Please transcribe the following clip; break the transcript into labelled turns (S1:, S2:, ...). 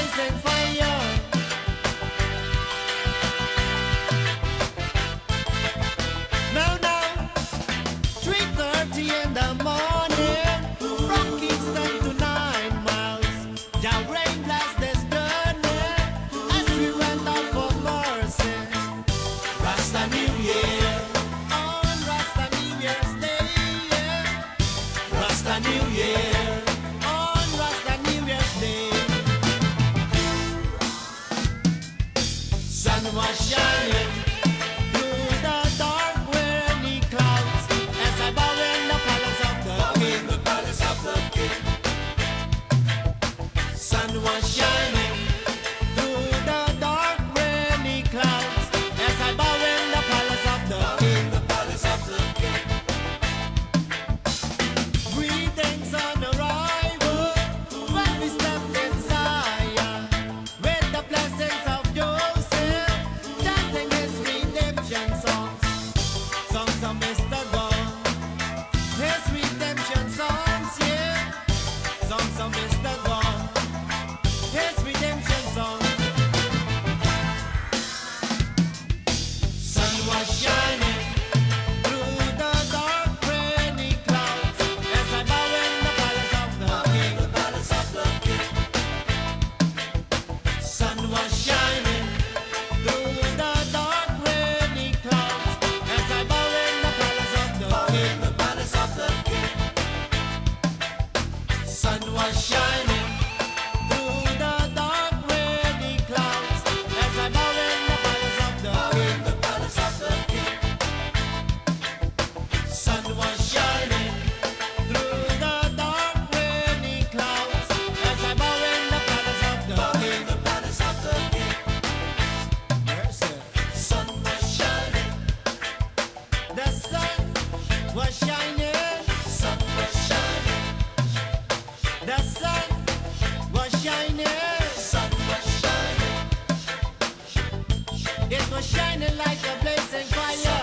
S1: blazing fire. Now, now, 3:30 in the morning, from Kingston to 9 miles. The rain blast this journey as we went out for mercy. Rasta New Year, on Rasta New Year's Day, yeah. Rasta New Year, on Rasta New Year's Day. Sun was shining through the dark rainy clouds as I bow in the palace of the king.
S2: In the palace of the king,
S1: Sun was shining through the dark rainy clouds as I bow in the palace of the king.
S2: in the palace of the king.
S1: Greetings on arrival when we stepped in Zion with the blessings of Joseph, chanting his redemption songs. Songs of Mr. God, his redemption songs, yeah. Songs of Mr. God, his redemption songs. Sun was shining through the dark rainy clouds as I bow in the palace of the king.
S2: In the palace of the king,
S1: Sun was shining through the dark rainy clouds as I bow in the palace of the king.
S2: in the palace of the king.
S1: Sun was shining through the dark rainy clouds as I bow in the palace of the king.
S2: In the palace of the king,
S1: Sun was shining through the dark rainy clouds as I bow in the palace of the king.
S2: in the palace of the king. Sun was shining,
S1: The sun was shining,
S2: sun was shining,
S1: the sun was shining,
S2: sun was shining.
S1: it was shining like a blazing fire.